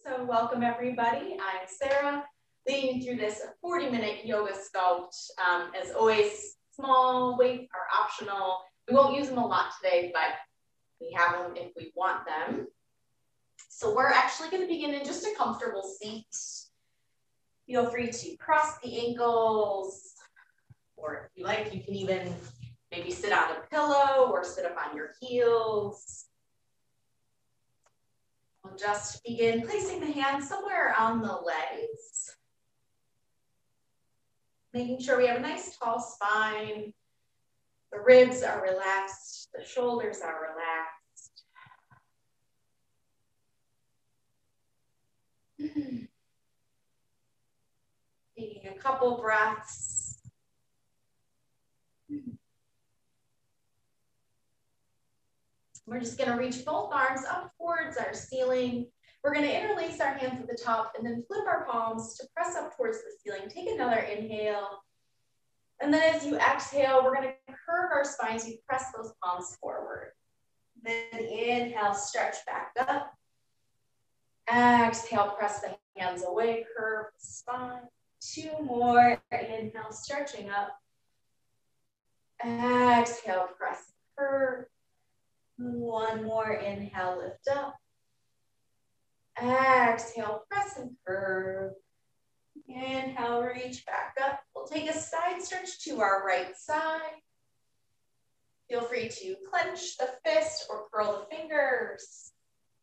So welcome everybody. I'm Sarah, leading you through this 40-minute yoga sculpt. As always, small weights are optional. We won't use them a lot today, but we have them if we want them. So we're actually going to begin in just a comfortable seat. Feel free to cross the ankles, or if you like, you can even maybe sit on a pillow or sit up on your heels. We'll just begin placing the hands somewhere on the legs. Making sure we have a nice tall spine. The ribs are relaxed, the shoulders are relaxed. Taking a couple breaths. We're just going to reach both arms up towards our ceiling. We're going to interlace our hands at the top and then flip our palms to press up towards the ceiling. Take another inhale. And then as you exhale, we're going to curve our spine as you press those palms forward. Then inhale, stretch back up. Exhale, press the hands away, curve the spine. Two more. Inhale, stretching up. Exhale, press, curve. One more, inhale, lift up. Exhale, press and curve. Inhale, reach back up. We'll take a side stretch to our right side. Feel free to clench the fist or curl the fingers.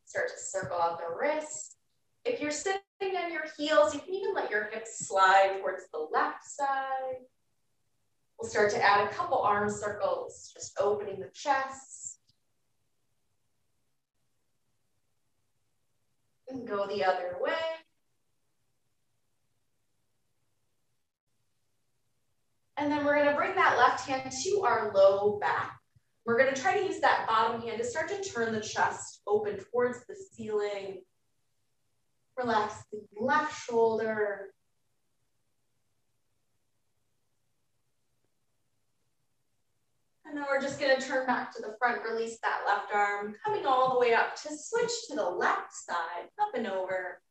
Start to circle out the wrist. If you're sitting on your heels, you can even let your hips slide towards the left side. We'll start to add a couple arm circles, just opening the chest. And go the other way. And then we're going to bring that left hand to our low back. We're going to try to use that bottom hand to start to turn the chest open towards the ceiling. Relax the left shoulder. And then we're just going to turn back to the front, release that left arm, coming all the way up to switch to the left side, up and over.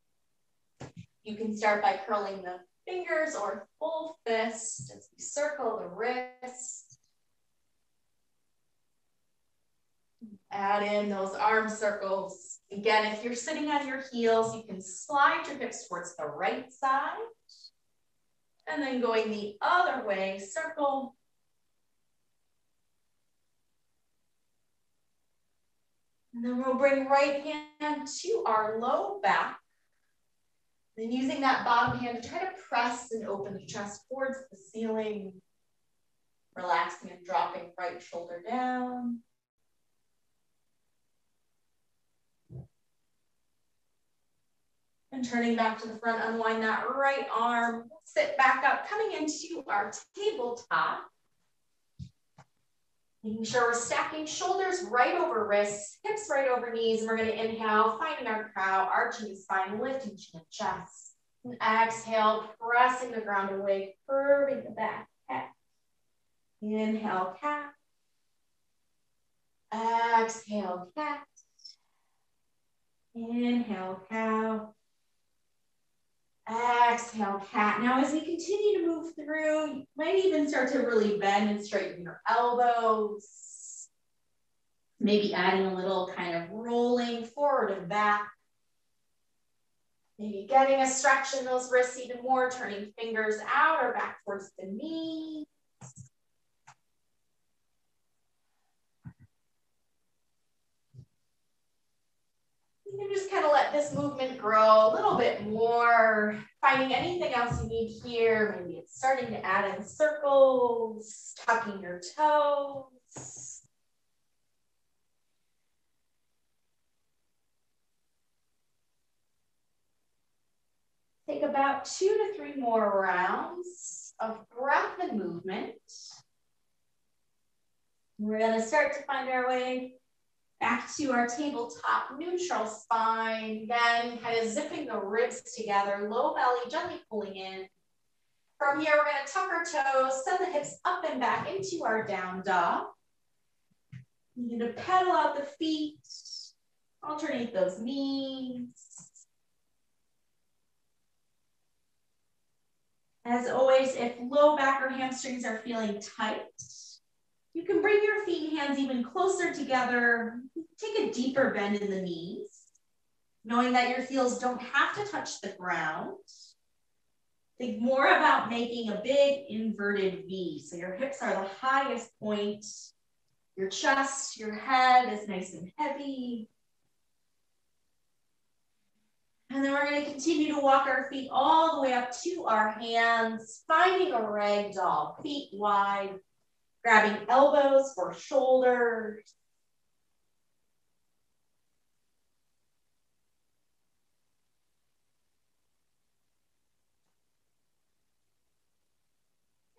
You can start by curling the fingers or full fist as we circle the wrist. Add in those arm circles. Again, if you're sitting on your heels, you can slide your hips towards the right side. And then going the other way, circle. And then we'll bring right hand to our low back. Then using that bottom hand to try to press and open the chest towards the ceiling. Relaxing and dropping right shoulder down. And turning back to the front, unwind that right arm. Sit back up, coming into our tabletop. Making sure we're stacking shoulders right over wrists, hips right over knees. And we're going to inhale, finding our cow, arching the spine, lifting chin and chest. And exhale, pressing the ground away, curving the back, cat. Inhale, cat. Exhale, cat. Inhale, cow. Exhale, cat. Now, as we continue to move through, you might even start to really bend and straighten your elbows. Maybe adding a little kind of rolling forward and back. Maybe getting a stretch in those wrists even more, turning fingers out or back towards the knees. You can just kind of let this movement grow a little bit more, finding anything else you need here. Maybe it's starting to add in circles, tucking your toes. Take about 2 to 3 more rounds of breath and movement. We're going to start to find our way back to our tabletop, neutral spine. Again, kind of zipping the ribs together, low belly, gently pulling in. From here, we're going to tuck our toes, send the hips up and back into our down dog. You're going to pedal out the feet, alternate those knees. As always, if low back or hamstrings are feeling tight, you can bring your feet and hands even closer together. Take a deeper bend in the knees, knowing that your heels don't have to touch the ground. Think more about making a big inverted V. So your hips are the highest point. Your chest, your head is nice and heavy. And then we're going to continue to walk our feet all the way up to our hands, finding a ragdoll, feet wide, grabbing elbows for shoulders.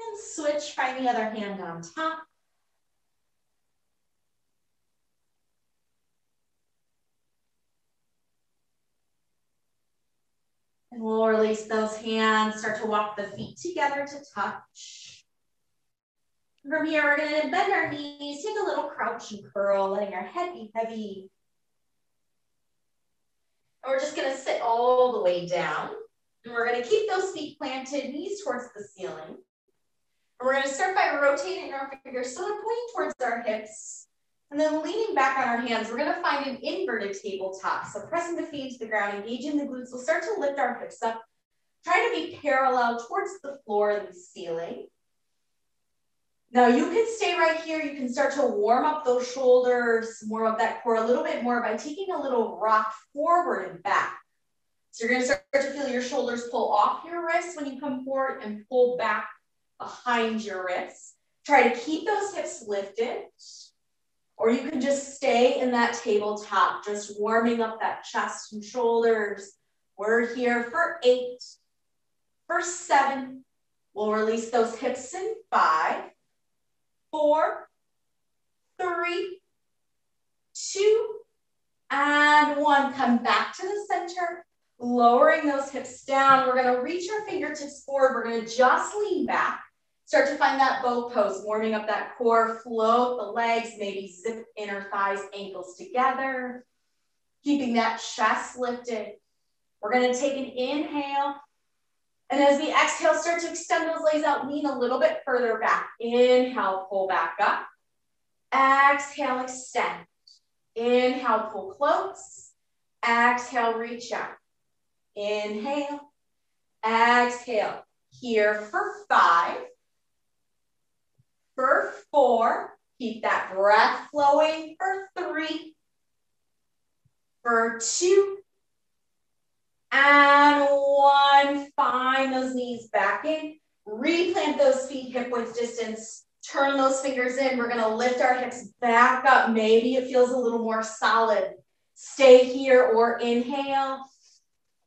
And switch, find the other hand on top. And we'll release those hands, start to walk the feet together to touch. From here, we're going to bend our knees, take a little crouch and curl, letting our head be heavy. And we're just going to sit all the way down. And we're going to keep those feet planted, knees towards the ceiling. And we're going to start by rotating our fingers so they're pointing towards our hips. And then leaning back on our hands, we're going to find an inverted tabletop. So pressing the feet into the ground, engaging the glutes. We'll start to lift our hips up. Try to be parallel towards the floor and the ceiling. Now you can stay right here. You can start to warm up those shoulders, warm up that core a little bit more by taking a little rock forward and back. So you're going to start to feel your shoulders pull off your wrists when you come forward and pull back behind your wrists. Try to keep those hips lifted. Or you can just stay in that tabletop, just warming up that chest and shoulders. We're here for 8, for 7. We'll release those hips in 5, 4, 3, 2, and 1. Come back to the center, lowering those hips down. We're going to reach our fingertips forward. We're going to just lean back. Start to find that bow pose, warming up that core, float the legs, maybe zip inner thighs, ankles together, keeping that chest lifted. We're going to take an inhale. And as we exhale, start to extend those legs out, lean a little bit further back. Inhale, pull back up. Exhale, extend. Inhale, pull close. Exhale, reach out. Inhale. Exhale. Here for 5. For 4, keep that breath flowing. For 3, for 2, and 1. Find those knees back in. Replant those feet hip width distance. Turn those fingers in. We're going to lift our hips back up. Maybe it feels a little more solid. Stay here or inhale.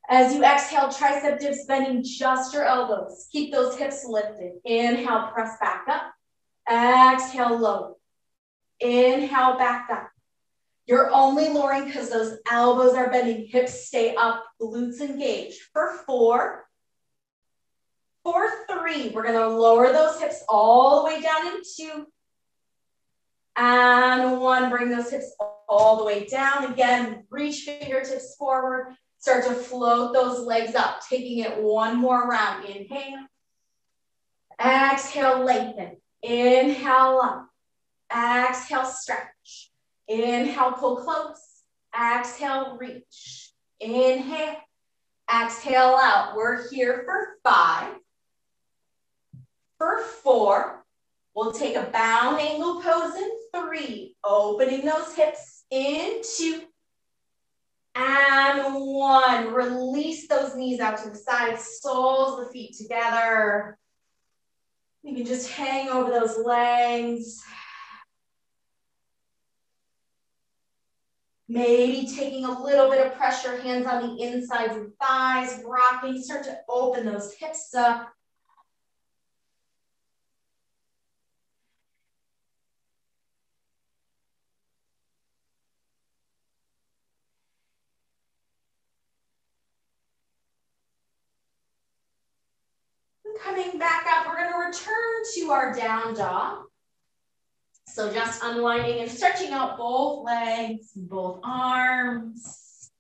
As you exhale, tricep dips, bending just your elbows. Keep those hips lifted. Inhale, press back up. Exhale, lower. Inhale, back up. You're only lowering because those elbows are bending. Hips stay up, glutes engaged. For 4. For 3, we're going to lower those hips all the way down in 2. And 1, bring those hips all the way down. Again, reach fingertips forward. Start to float those legs up, taking it one more round. Inhale. Exhale, lengthen. Inhale up. Exhale, stretch. Inhale, pull close. Exhale, reach. Inhale. Exhale out. We're here for 5. For 4. We'll take a bound angle pose in 3. Opening those hips in 2. And 1. Release those knees out to the side. Soles the feet together. You can just hang over those legs. Maybe taking a little bit of pressure, hands on the insides of thighs, rocking. Start to open those hips up. Coming back up, we're going to return to our down dog. So just unwinding and stretching out both legs, both arms.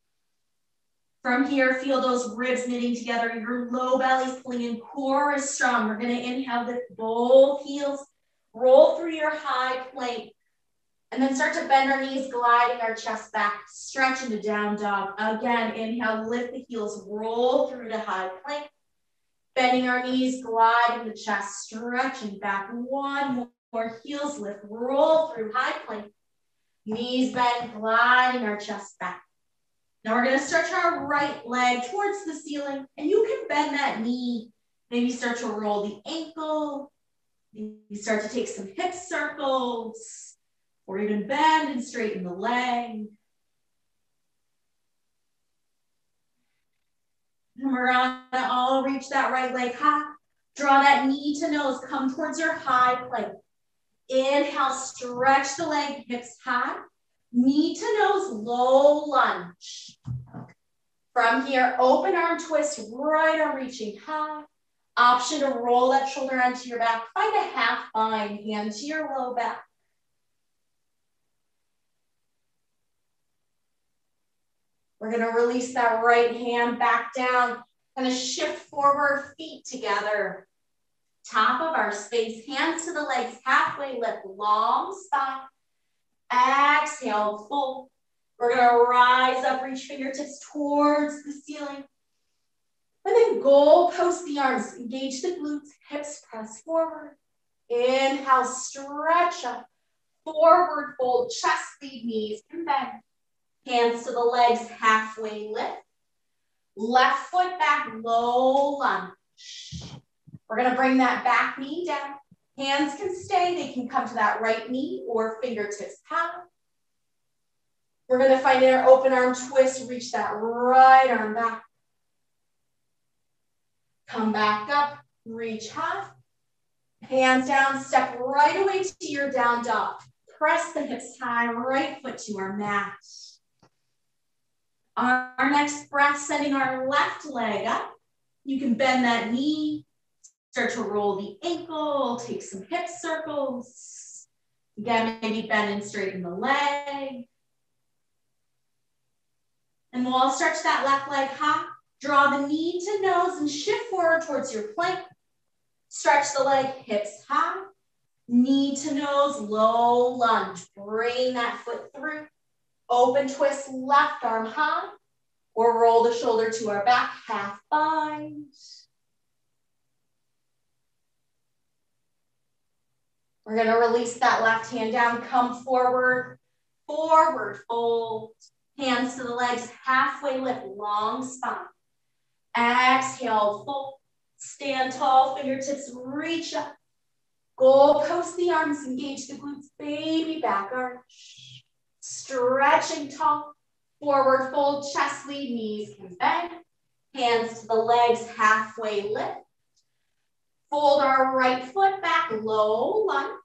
From here, feel those ribs knitting together. Your low belly's pulling in, core is strong. We're gonna inhale, lift both heels, roll through your high plank, and then start to bend our knees, gliding our chest back, stretch into down dog. Again, inhale, lift the heels, roll through to high plank, bending our knees, gliding the chest, stretching back. One more, heels lift, roll through high plank, knees bend, gliding our chest back. Now we're gonna stretch our right leg towards the ceiling, and you can bend that knee. Maybe start to roll the ankle. You start to take some hip circles, or even bend and straighten the leg. And we're gonna all reach that right leg high. Draw that knee to nose, come towards your high plank. Inhale, stretch the leg, hips high. Knee to nose, low lunge. From here, open arm twist, right arm reaching high. Option to roll that shoulder onto your back. Find a half bind, hand to your low back. We're gonna release that right hand back down. Gonna shift forward, feet together. Top of our space, hands to the legs, halfway lift, long spine. Exhale, fold. We're gonna rise up, reach fingertips towards the ceiling. And then goalpost the arms, engage the glutes, hips press forward. Inhale, stretch up, forward fold, chest lead, knees can bend. Hands to the legs, halfway lift. Left foot back, low lunge. We're gonna bring that back knee down. Hands can stay, they can come to that right knee or fingertips high. We're gonna find our open arm twist, reach that right arm back. Come back up, reach high. Hands down, step right away to your down dog. Press the hips high, right foot to our mat. Our next breath, sending our left leg up. You can bend that knee, start to roll the ankle, take some hip circles. Again, maybe bend and straighten the leg. And we'll all stretch that left leg high. Draw the knee to nose and shift forward towards your plank. Stretch the leg, hips high. Knee to nose, low lunge. Bring that foot through. Open twist, left arm high. Or roll the shoulder to our back, half bind. We're gonna release that left hand down, come forward, forward fold. Hands to the legs, halfway lift, long spine. Exhale, fold. Stand tall, fingertips reach up. Goalpost the arms, engage the glutes, baby back arch. Stretching tall, forward fold, chest lead, knees can bend. Hands to the legs, halfway lift. Fold our right foot back, low lunge.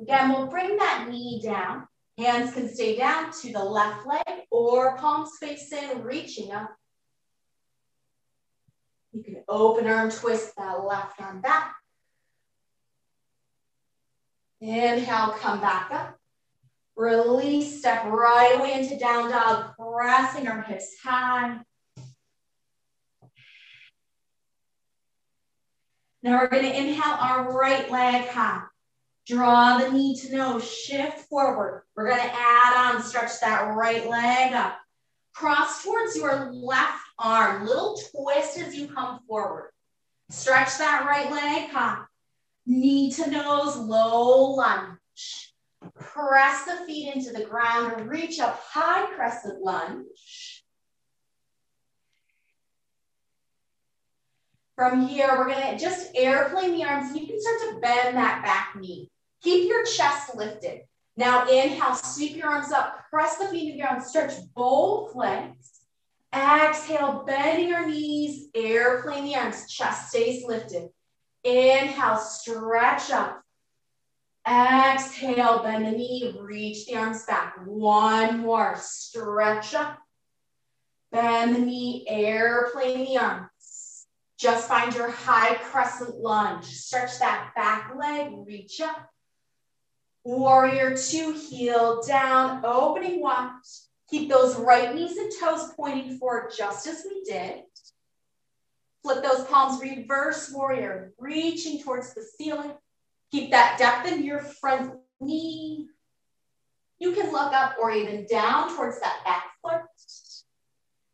Again, we'll bring that knee down. Hands can stay down to the left leg or palms face in, reaching up. You can open arm twist that left arm back. Inhale, come back up. Release, step right away into down dog, pressing our hips high. Now we're gonna inhale our right leg high. Draw the knee to nose, shift forward. We're gonna add on, stretch that right leg up. Cross towards your left arm, little twist as you come forward. Stretch that right leg high. Knee to nose, low lunge. Press the feet into the ground and reach up, high crescent lunge. From here, we're gonna just airplane the arms, and you can start to bend that back knee. Keep your chest lifted. Now inhale, sweep your arms up, press the feet into the ground, stretch both legs. Exhale, bending your knees, airplane the arms, chest stays lifted. Inhale, stretch up. Exhale, bend the knee, reach the arms back. One more, stretch up. Bend the knee, airplane the arms. Just find your high crescent lunge. Stretch that back leg, reach up. Warrior two, heel down, opening wide. Keep those right knees and toes pointing forward just as we did. Flip those palms, reverse warrior, reaching towards the ceiling. Keep that depth in your front knee. You can look up or even down towards that back foot.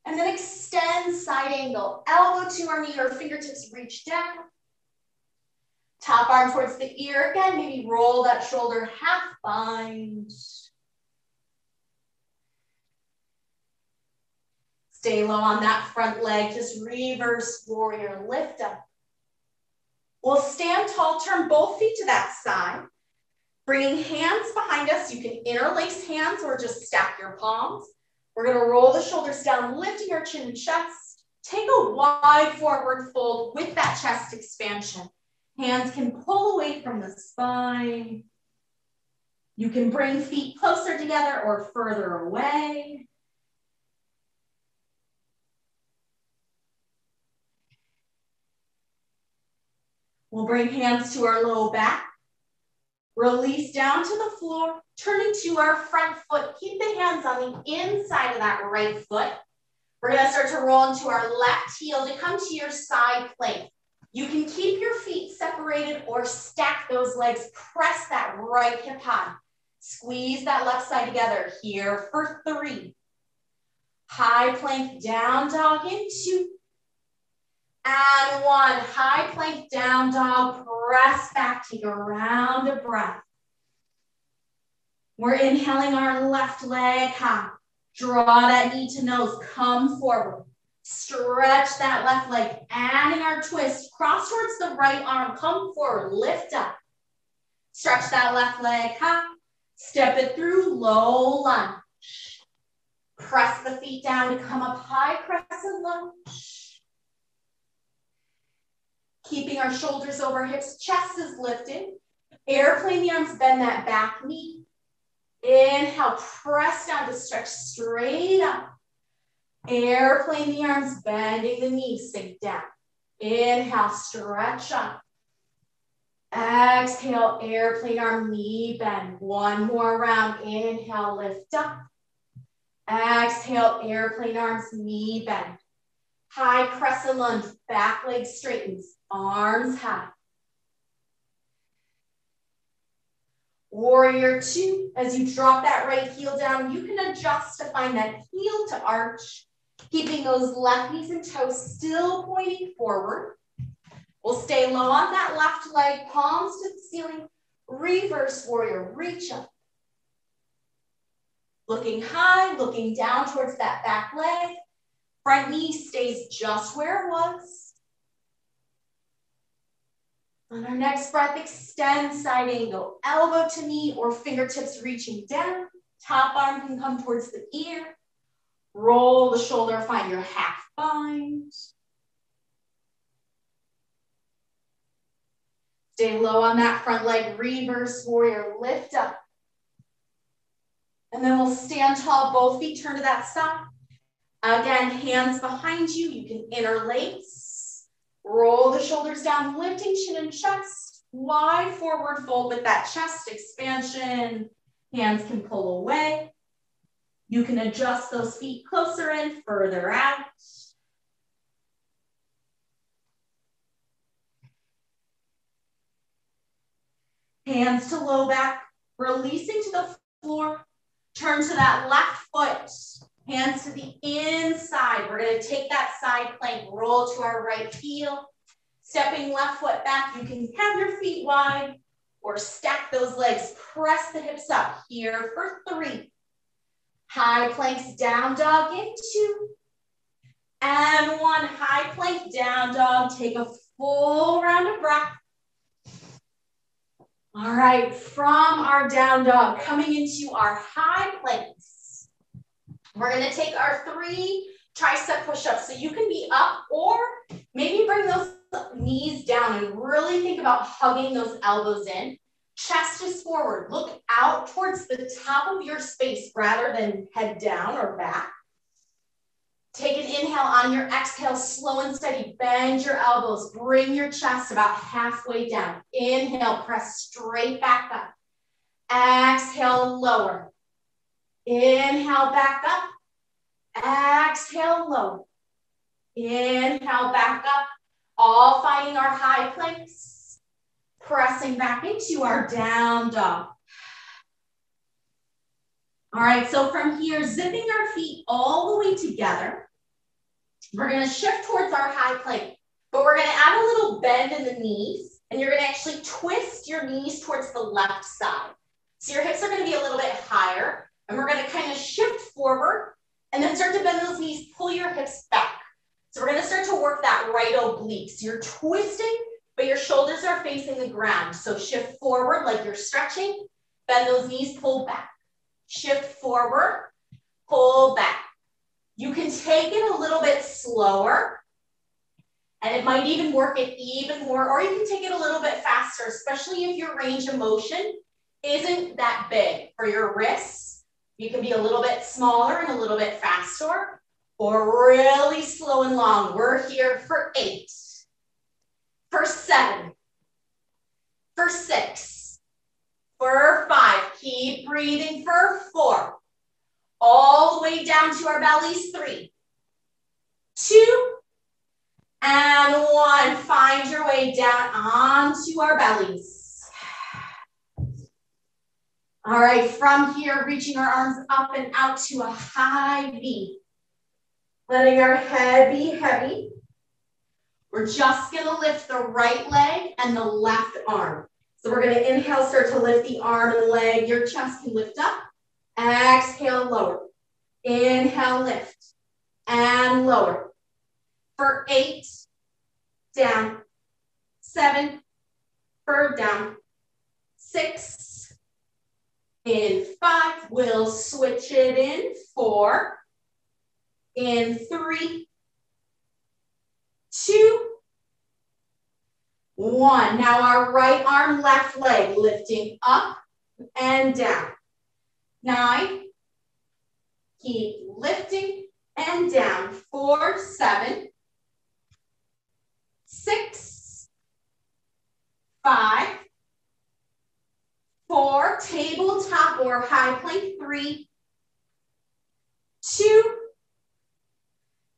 And then extend side angle, elbow to our knee or fingertips reach down. Top arm towards the ear again, maybe roll that shoulder half bind. Stay low on that front leg, just reverse warrior, lift up. We'll stand tall, turn both feet to that side. Bringing hands behind us, you can interlace hands or just stack your palms. We're gonna roll the shoulders down, lifting our chin and chest. Take a wide forward fold with that chest expansion. Hands can pull away from the spine. You can bring feet closer together or further away. We'll bring hands to our low back. Release down to the floor, turning to our front foot. Keep the hands on the inside of that right foot. We're gonna start to roll into our left heel to come to your side plank. You can keep your feet separated or stack those legs. Press that right hip high. Squeeze that left side together here for 3. High plank, down dog in 2. And 1, high plank, down dog, press back, take a round of breath. We're inhaling our left leg high. Draw that knee to nose, come forward. Stretch that left leg, adding our twist, cross towards the right arm, come forward, lift up. Stretch that left leg high, step it through, low lunge. Press the feet down to come up high, crescent lunge. Keeping our shoulders over hips, chest is lifted. Airplane the arms, bend that back knee. Inhale, press down to stretch straight up. Airplane the arms, bending the knees, sink down. Inhale, stretch up. Exhale, airplane arm, knee bend. 1 more round. Inhale, lift up. Exhale, airplane arms, knee bend. High crescent lunge, back leg straightens, arms high. Warrior 2, as you drop that right heel down, you can adjust to find that heel to arch, keeping those left knees and toes still pointing forward. We'll stay low on that left leg, palms to the ceiling, reverse warrior, reach up. Looking high, looking down towards that back leg. Front knee stays just where it was. On our next breath, extend side angle, elbow to knee or fingertips reaching down. Top arm can come towards the ear. Roll the shoulder, find your half bind. Stay low on that front leg, reverse warrior, lift up. And then we'll stand tall, both feet turn to that side. Again, hands behind you, you can interlace. Roll the shoulders down, lifting chin and chest. Wide forward fold with that chest expansion. Hands can pull away. You can adjust those feet closer in, further out. Hands to low back, releasing to the floor. Turn to that left foot. Hands to the inside. We're going to take that side plank, roll to our right heel. Stepping left foot back, you can have your feet wide or stack those legs. Press the hips up here for 3. High planks, down dog in 2. And 1, high plank, down dog. Take a full round of breath. All right, from our down dog, coming into our high planks. We're gonna take our 3 tricep push-ups. So you can be up or maybe bring those knees down and really think about hugging those elbows in. Chest is forward. Look out towards the top of your space rather than head down or back. Take an inhale on your exhale, slow and steady. Bend your elbows. Bring your chest about halfway down. Inhale, press straight back up. Exhale, lower. Inhale, back up. Exhale, lower. Inhale, back up. All finding our high planks. Pressing back into our down dog. All right, so from here, zipping our feet all the way together. We're gonna shift towards our high plank, but we're gonna add a little bend in the knees, and you're gonna actually twist your knees towards the left side. So your hips are gonna be a little bit higher, and we're gonna kind of shift forward, and then start to bend those knees, pull your hips back. So we're gonna start to work that right oblique. So you're twisting, but your shoulders are facing the ground. So shift forward like you're stretching, bend those knees, pull back. Shift forward, pull back. You can take it a little bit slower, and it might even work it even more, or you can take it a little bit faster, especially if your range of motion isn't that big. For your wrists, you can be a little bit smaller and a little bit faster, or really slow and long. We're here for 8, for 7, for 6, for 5. Keep breathing for 4. All the way down to our bellies. 3, 2, and 1. Find your way down onto our bellies. All right, from here, reaching our arms up and out to a high V. Letting our head be heavy. We're just gonna lift the right leg and the left arm. So we're gonna inhale, start to lift the arm and leg. Your chest can lift up. Exhale, lower. Inhale, lift. And lower. For 8, down. 7, for down. 6, in 5. We'll switch it in. 4, in 3, 2, 1. Now our right arm, left leg, lifting up and down. 9, keep lifting and down. 4, 7, 6, 5, 4, tabletop or high plank. 3, 2,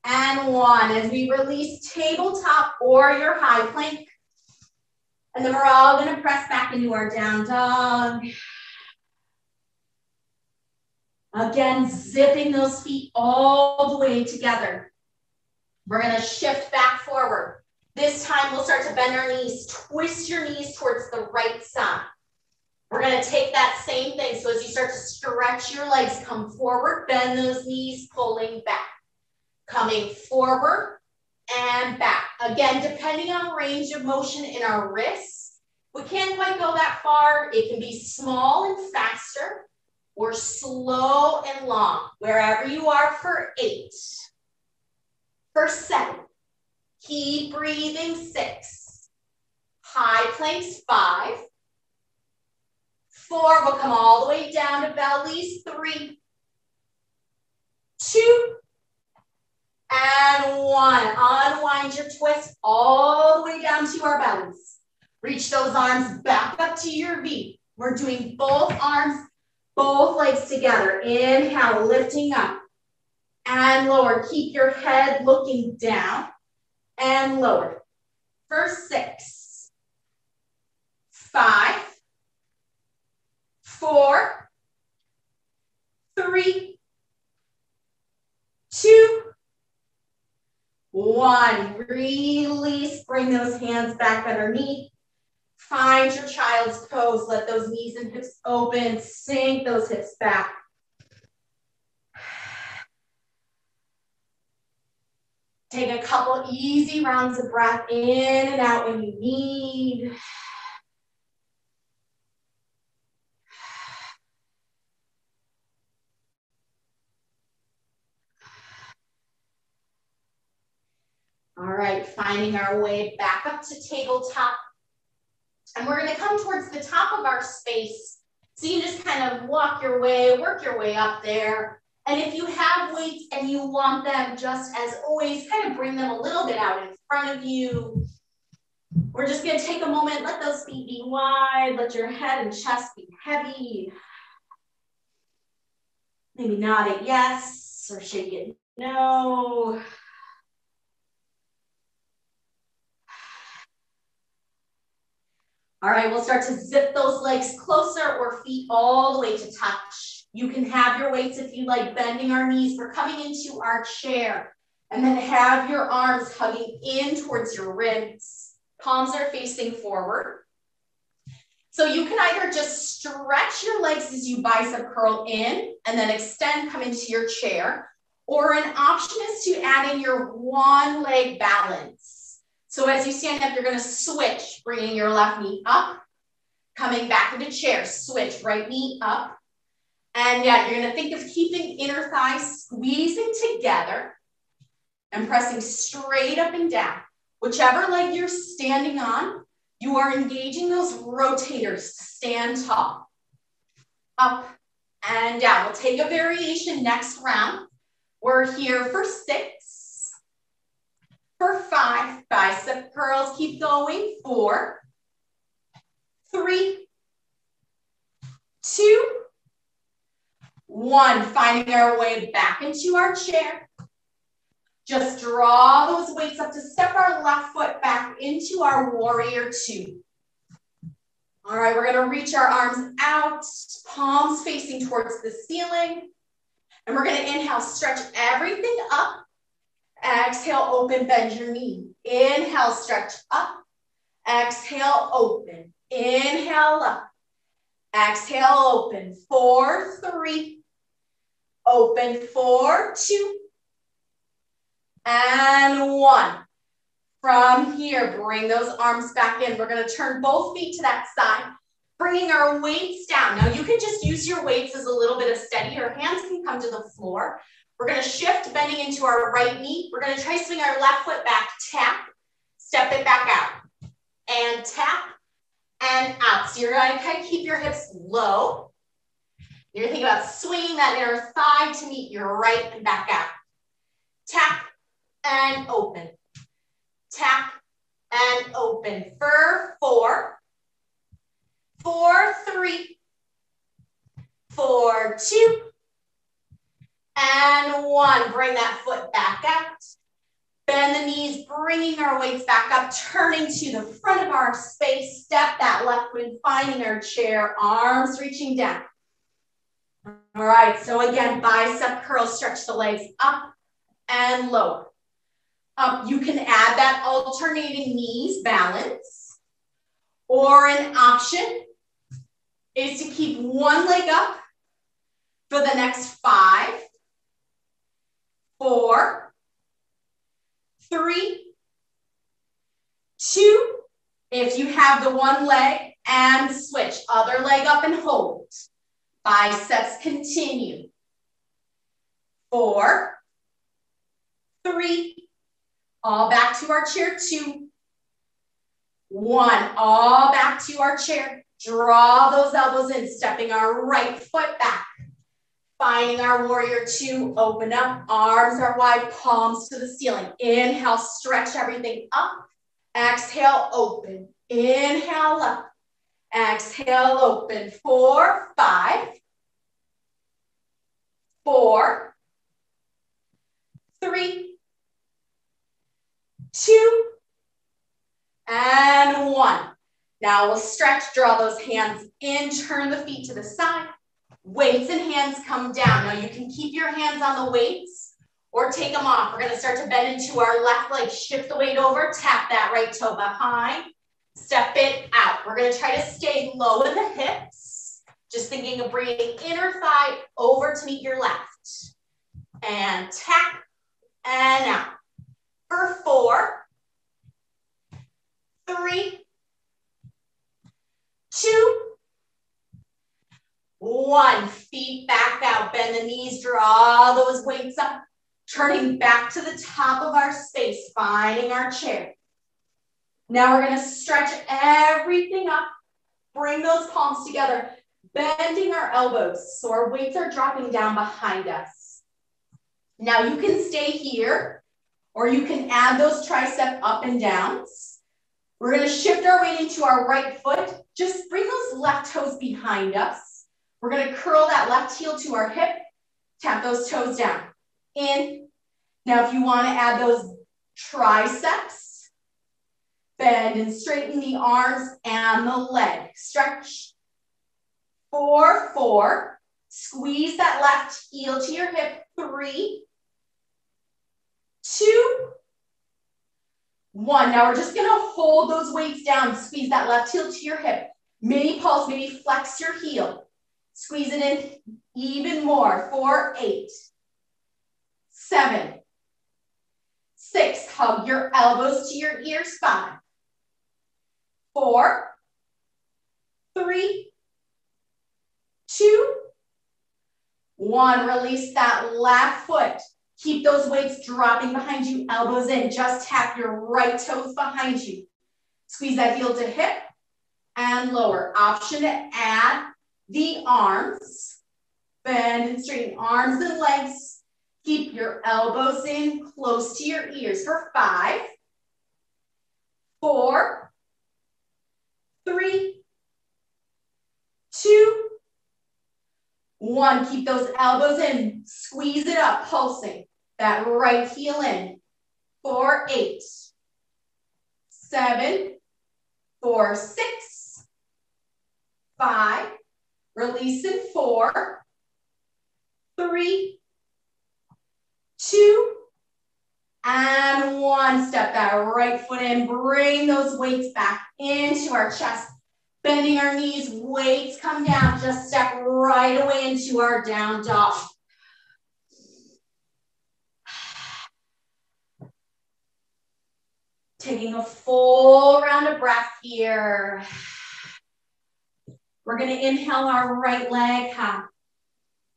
and 1. As we release tabletop or your high plank. And then we're all gonna press back into our down dog. Again, zipping those feet all the way together. We're gonna shift back forward. This time we'll start to bend our knees. Twist your knees towards the right side. We're gonna take that same thing. So as you start to stretch your legs, come forward, bend those knees, pulling back. Coming forward and back. Again, depending on range of motion in our wrists, we can't quite go that far. It can be small and faster, or slow and long, wherever you are. For 8, for 7, keep breathing. 6, high planks. 5, 4, we'll come all the way down to bellies. 3, 2, and 1. Unwind your twist all the way down to our bellies. Reach those arms back up to your V. We're doing both arms, both legs together. Inhale, lifting up and lower. Keep your head looking down and lower. For 6, 5, 4, 3, 2, 1. Release, bring those hands back underneath. Find your child's pose. Let those knees and hips open. Sink those hips back. Take a couple easy rounds of breath in and out when you need. All right, finding our way back up to tabletop. And we're gonna come towards the top of our space. So you just kind of walk your way, work your way up there. And if you have weights and you want them, just as always, kind of bring them a little bit out in front of you. We're just gonna take a moment, let those feet be wide, let your head and chest be heavy. Maybe nod it yes. yes, or shake it, no. All right, we'll start to zip those legs closer or feet all the way to touch. You can have your weights if you like, bending our knees. We're coming into our chair. And then have your arms hugging in towards your ribs. Palms are facing forward. So you can either just stretch your legs as you bicep curl in and then extend, come into your chair. Or an option is to add in your one leg balance. So as you stand up, you're going to switch, bringing your left knee up, coming back into chair, switch, right knee up. And yeah, you're going to think of keeping inner thighs squeezing together and pressing straight up and down. Whichever leg you're standing on, you are engaging those rotators to stand tall. Up and down. We'll take a variation next round. We're here for 6. For 5, bicep curls. Keep going. 4, 3, 2, 1. Finding our way back into our chair. Just draw those weights up to step our left foot back into our warrior 2. All right, we're gonna reach our arms out, palms facing towards the ceiling. And we're gonna inhale, stretch everything up. Exhale, open, bend your knee. Inhale, stretch up. Exhale, open. Inhale, up. Exhale, open. 4, 3. Open, 4, 2. And 1. From here, bring those arms back in. We're going to turn both feet to that side, bringing our weights down. Now, you can just use your weights as a little bit of steady. Your hands can come to the floor. We're going to shift, bending into our right knee. We're going to try swing our left foot back, tap, step it back out, and tap, and out. So you're going to kind of keep your hips low. You're going to think about swinging that inner thigh to meet your right and back out. Tap, and open. Tap and open for 4, 4, 3, 4, 2, and 1. Bring that foot back out. Bend the knees, bringing our weights back up, turning to the front of our space. Step that left foot, finding our chair, arms reaching down. All right, so again, bicep curls, stretch the legs up and lower. You can add that alternating knees balance, or an option is to keep one leg up for the next 5, 4, 3, 2. If you have the one leg, and switch, other leg up and hold. Biceps continue. 4, 3. All back to our chair, 2, 1. All back to our chair. Draw those elbows in, stepping our right foot back. Finding our warrior 2, open up, arms are wide, palms to the ceiling. Inhale, stretch everything up. Exhale, open. Inhale, up. Exhale, open. 4, 5, 4, 3, 2, and 1. Now we'll stretch, draw those hands in, turn the feet to the side. Weights and hands come down. Now you can keep your hands on the weights or take them off. We're going to start to bend into our left leg. Shift the weight over, tap that right toe behind, step it out. We're going to try to stay low in the hips. Just thinking of bringing inner thigh over to meet your left. And tap and out. For 4, 3, 2, 1. Feet back out, bend the knees, draw those weights up, turning back to the top of our space, finding our chair. Now we're going to stretch everything up, bring those palms together, bending our elbows so our weights are dropping down behind us. Now you can stay here, or you can add those tricep up and downs. We're going to shift our weight into our right foot. Just bring those left toes behind us. We're going to curl that left heel to our hip, tap those toes down. in. Now, if you want to add those triceps, bend and straighten the arms and the leg. Stretch. 4, 4. Squeeze that left heel to your hip. 3, 2, 1. Now we're just going to hold those weights down. Squeeze that left heel to your hip. Mini pulse, maybe flex your heel. Squeeze it in even more. 4, 8, 7, 6. Hug your elbows to your ears. 5, 4, 3, 2, 1. Release that left foot. Keep those weights dropping behind you, elbows in. Just tap your right toes behind you. Squeeze that heel to hip and lower. Option to add the arms. Bend and straighten arms and legs. Keep your elbows in close to your ears for 5, 4, 3, 2, 1. Keep those elbows in. Squeeze it up, pulsing. That right heel in. 4, 8, 7, 4, 6, 5. Release in 4, 3, 2, and 1. Step that right foot in. Bring those weights back into our chest. Bending our knees, weights come down. Just step right away into our down dog. Taking a full round of breath here. We're going to inhale our right leg.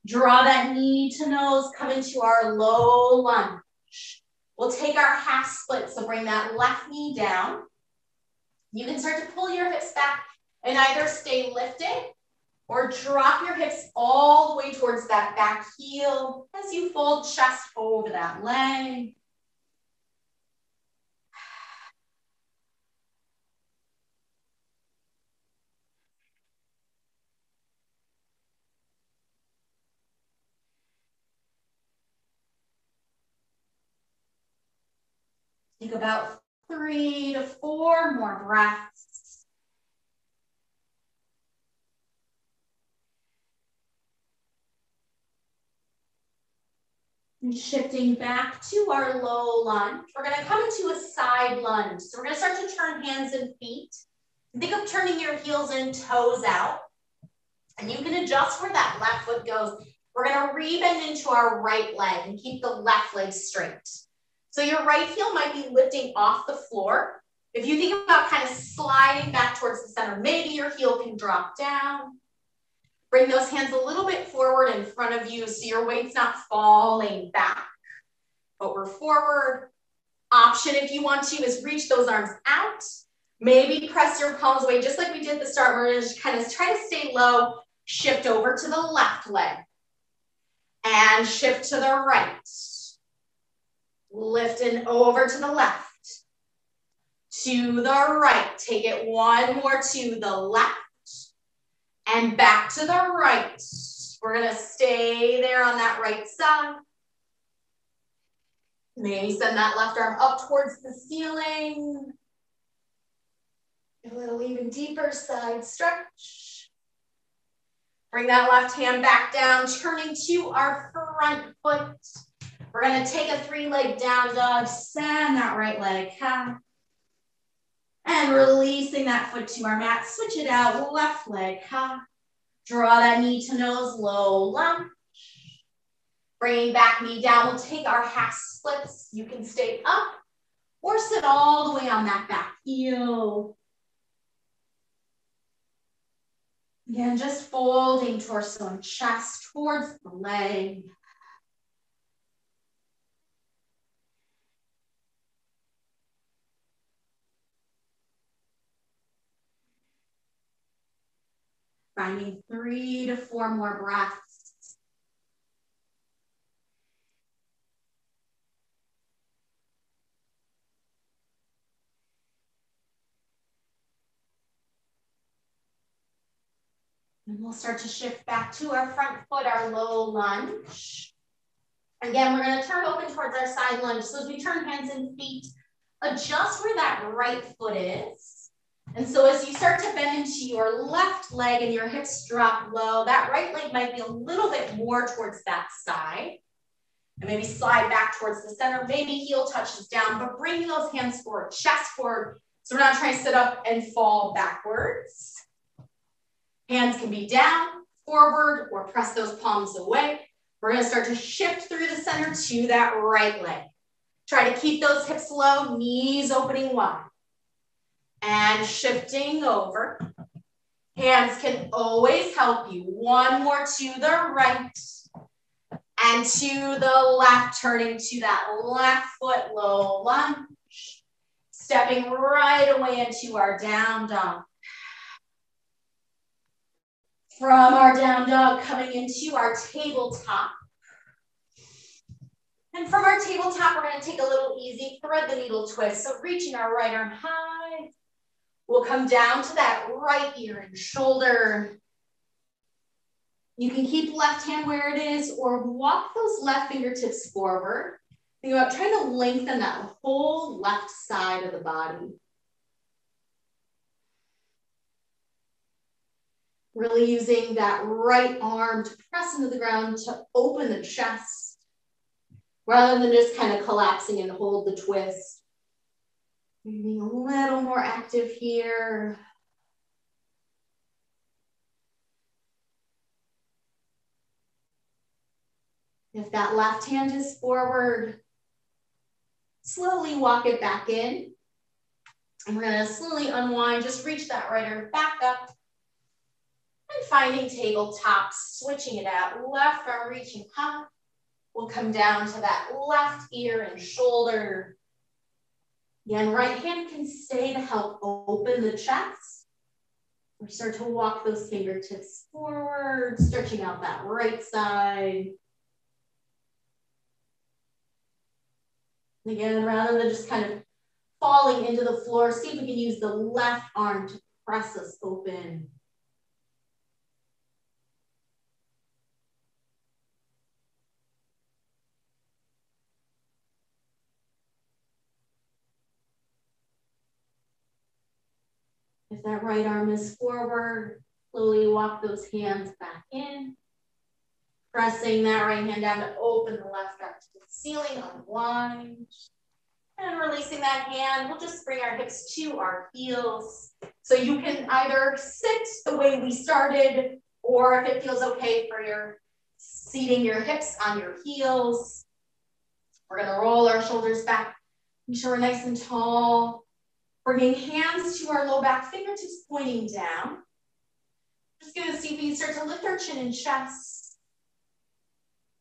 Draw that knee to nose, come into our low lunge. We'll take our half split, so bring that left knee down. You can start to pull your hips back and either stay lifted or drop your hips all the way towards that back heel as you fold chest over that leg. Take about 3 to 4 more breaths. And shifting back to our low lunge, we're going to come into a side lunge. So we're going to start to turn hands and feet. Think of turning your heels and toes out. And you can adjust where that left foot goes. We're going to rebend into our right leg and keep the left leg straight. So your right heel might be lifting off the floor. If you think about kind of sliding back towards the center, maybe your heel can drop down. Bring those hands a little bit forward in front of you so your weight's not falling back, but we're forward. Option, if you want to, is reach those arms out. Maybe press your palms away, just like we did at the start. We're going to kind of try to stay low, shift over to the left leg, and shift to the right. Lift and over to the left, to the right. Take it one more to the left, and back to the right. We're going to stay there on that right side. Maybe send that left arm up towards the ceiling. A little even deeper side stretch. Bring that left hand back down, turning to our front foot. We're going to take a 3-leg down dog, send that right leg out. And releasing that foot to our mat, switch it out, left leg out. Draw that knee to nose, low lunge. Bringing back knee down, we'll take our half splits. You can stay up or sit all the way on that back heel. Again, just folding torso and chest towards the leg. Finding 3 to 4 more breaths. And we'll start to shift back to our front foot, our low lunge. Again, we're going to turn open towards our side lunge. So as we turn hands and feet, adjust where that right foot is. And so as you start to bend into your left leg and your hips drop low, that right leg might be a little bit more towards that side. And maybe slide back towards the center. Maybe heel touches down, but bring those hands forward, chest forward. So we're not trying to sit up and fall backwards. Hands can be down, forward, or press those palms away. We're going to start to shift through the center to that right leg. Try to keep those hips low, knees opening wide. And shifting over. Hands can always help you. One more to the right. And to the left, turning to that left foot, low lunge. Stepping right away into our down dog. From our down dog, coming into our tabletop. And from our tabletop, we're going to take a little easy thread the needle twist. So reaching our right arm high. We'll come down to that right ear and shoulder. You can keep left hand where it is or walk those left fingertips forward. Think about trying to lengthen that whole left side of the body. Really using that right arm to press into the ground to open the chest rather than just kind of collapsing and hold the twist. Being a little more active here. If that left hand is forward, slowly walk it back in. And we're going to slowly unwind, just reach that right arm back up. And finding tabletop, switching it out. Left arm reaching up. We'll come down to that left ear and shoulder. Again, right hand can stay to help open the chest. We start to walk those fingertips forward, stretching out that right side. Again, rather than just kind of falling into the floor, see if we can use the left arm to press us open. If that right arm is forward, slowly walk those hands back in. Pressing that right hand down to open the left arm to the ceiling, unwind. And releasing that hand, we'll just bring our hips to our heels. So you can either sit the way we started, or if it feels okay for your seating your hips on your heels. We're gonna roll our shoulders back. Make sure we're nice and tall. Bringing hands to our low back, fingertips pointing down. Just gonna see if we can start to lift our chin and chest.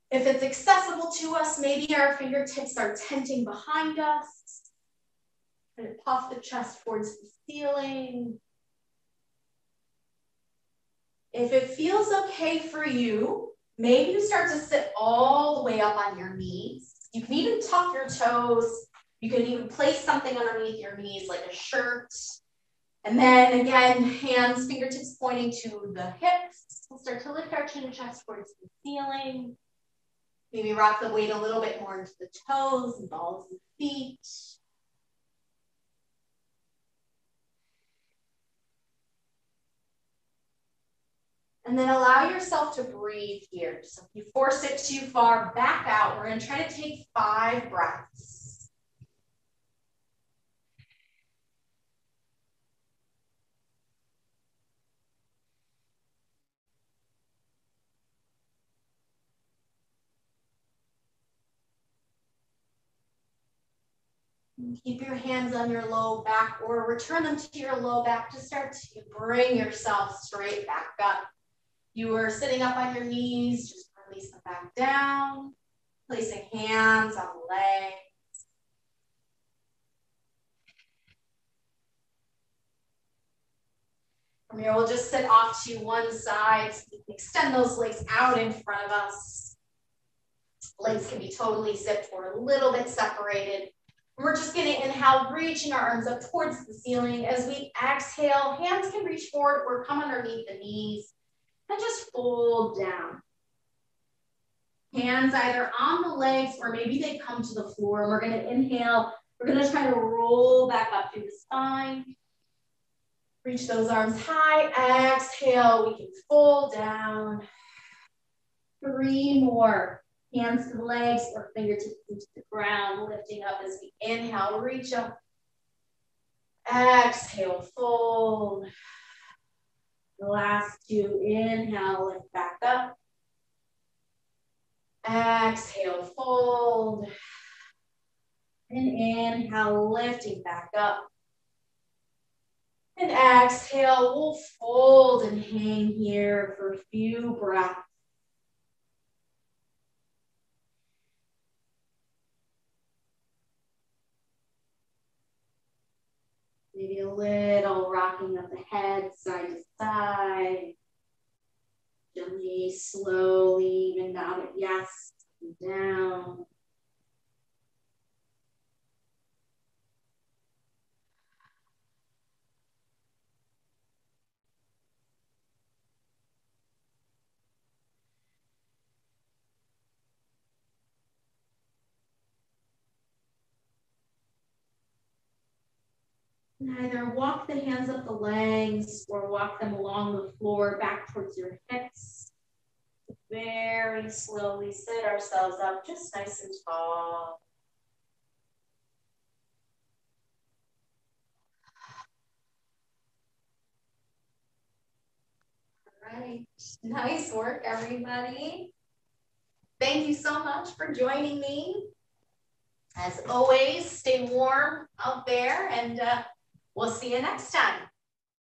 If it's accessible to us, maybe our fingertips are tenting behind us. And puff the chest towards the ceiling. If it feels okay for you, maybe you start to sit all the way up on your knees. You can even tuck your toes. You can even place something underneath your knees like a shirt. And then again, hands, fingertips pointing to the hips. We'll start to lift our chin and chest towards the ceiling. Maybe rock the weight a little bit more into the toes and balls of the feet. And then allow yourself to breathe here. So if you force it too far, back out. We're going to try to take 5 breaths. Keep your hands on your low back or return them to your low back to start to bring yourself straight back up. You are sitting up on your knees, just release them back down, placing hands on the legs. From here, we'll just sit off to one side. So you can extend those legs out in front of us. Legs can be totally zipped or a little bit separated. We're just going to inhale, reaching our arms up towards the ceiling. As we exhale, hands can reach forward or come underneath the knees and just fold down. Hands either on the legs or maybe they come to the floor. And we're going to inhale. We're going to try to roll back up through the spine. Reach those arms high. Exhale. We can fold down. 3 more. Hands to the legs or fingertips into the ground. Lifting up as we inhale. Reach up. Exhale. Fold. The last 2. Inhale. Lift back up. Exhale, fold. And inhale, lifting back up. And exhale, we'll fold and hang here for a few breaths. Maybe a little rocking of the head side to side. Gently, slowly, even nod it yes, down. And either walk the hands up the legs or walk them along the floor back towards your hips. Very slowly sit ourselves up, just nice and tall. All right, nice work, everybody. Thank you so much for joining me. As always, stay warm out there, and we'll see you next time.